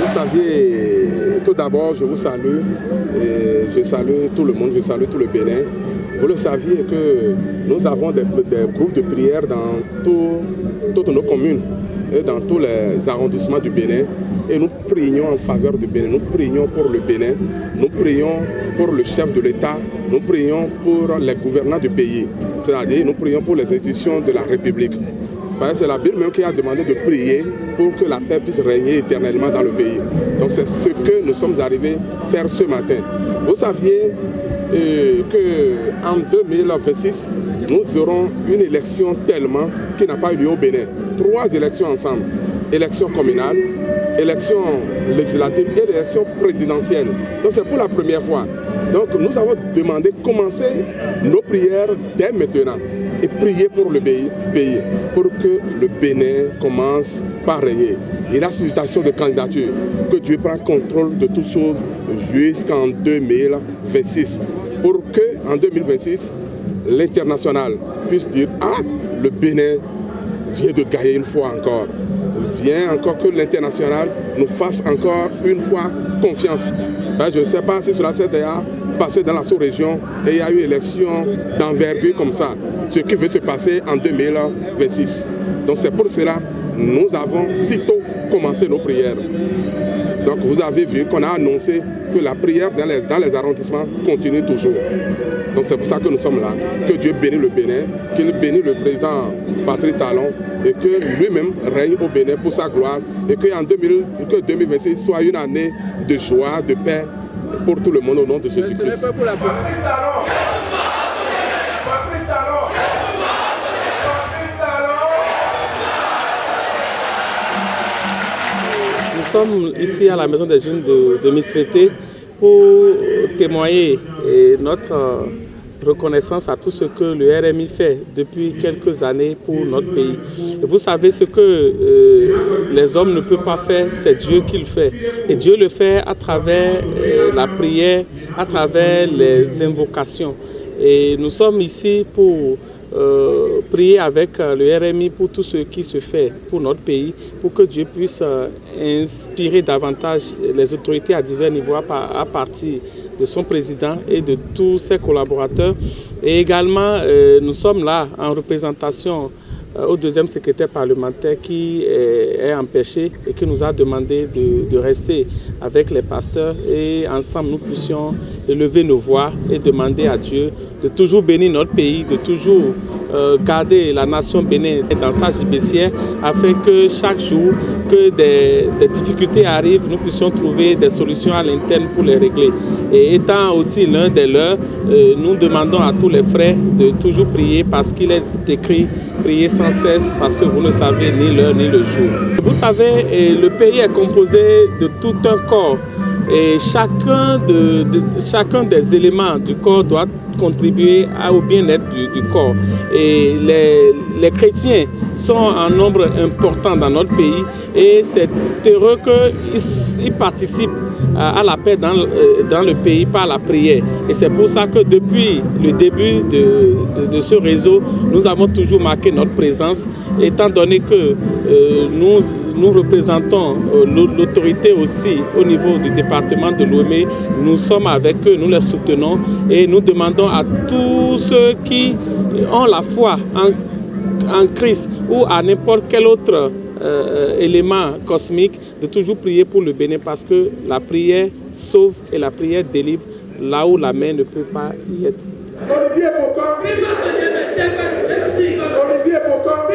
saviez, tout d'abord, je vous salue, et je salue tout le monde, je salue tout le Bénin. Vous le saviez que nous avons des groupes de prière dans toutes nos communes et dans tous les arrondissements du Bénin. Et nous prions en faveur du Bénin, nous prions pour le Bénin, nous prions pour le chef de l'État, nous prions pour les gouvernants du pays, c'est-à-dire nous prions pour les institutions de la République. C'est la Bible même qui a demandé de prier pour que la paix puisse régner éternellement dans le pays. Donc c'est ce que nous sommes arrivés à faire ce matin. Vous saviez qu'en 2026, nous aurons une élection tellement qui n'a pas eu lieu au Bénin. 3 élections ensemble. Élection communale, élection législative et l'élection présidentielle. Donc c'est pour la première fois. Donc nous avons demandé de commencer nos prières dès maintenant et prier pour le pays pour que le Bénin commence par régner. Et la sollicitation de candidature, que Dieu prenne contrôle de toutes choses jusqu'en 2026. Pour qu'en 2026, l'international puisse dire « Ah, le Bénin vient de gagner une fois encore. Vient encore que l'international nous fasse encore une fois confiance. » Je ne sais pas si cela s'est déjà passé dans la sous-région et il y a eu une élection d'envergure comme ça. Ce qui va se passer en 2026. Donc c'est pour cela que nous avons sitôt commencé nos prières. Donc vous avez vu qu'on a annoncé que la prière dans les arrondissements continue toujours. Donc c'est pour ça que nous sommes là. Que Dieu bénisse le Bénin, qu'il bénisse le président Patrice Talon et que lui-même règne au Bénin pour sa gloire et que 2026 soit une année de joie, de paix pour tout le monde au nom de Jésus-Christ. Nous sommes ici à la Maison des Jeunes de Mistreté pour témoigner notre reconnaissance à tout ce que le RMI fait depuis quelques années pour notre pays. Et vous savez ce que les hommes ne peuvent pas faire, c'est Dieu qui le fait. Et Dieu le fait à travers la prière, à travers les invocations. Et nous sommes ici pour prier avec le RMI pour tout ce qui se fait pour notre pays, pour que Dieu puisse inspirer davantage les autorités à divers niveaux à partir de son président et de tous ses collaborateurs. Et également, nous sommes là en représentation au deuxième secrétaire parlementaire qui est empêché et qui nous a demandé de rester avec les pasteurs et ensemble nous puissions élever nos voix et demander à Dieu de toujours bénir notre pays, de toujours garder la nation bénine dans sa gibecière afin que chaque jour que des difficultés arrivent, nous puissions trouver des solutions à l'interne pour les régler. Et étant aussi l'un des leurs, nous demandons à tous les frères de toujours prier parce qu'il est écrit « Priez sans cesse parce que vous ne savez ni l'heure ni le jour ». Vous savez, le pays est composé de tout un corps et chacun des éléments du corps doit contribuer au bien-être du corps. Et les chrétiens sont en nombre important dans notre pays et c'est heureux qu'ils participent à la paix dans le pays par la prière. Et c'est pour ça que depuis le début de ce réseau, nous avons toujours marqué notre présence, étant donné que nous représentons l'autorité aussi au niveau du département de Lomé. Nous sommes avec eux, nous les soutenons et nous demandons à tous ceux qui ont la foi en Christ ou à n'importe quel autre élément cosmique de toujours prier pour le Bénin parce que la prière sauve et la prière délivre là où la main ne peut pas y être. Olivier Bocca. Olivier Bocca.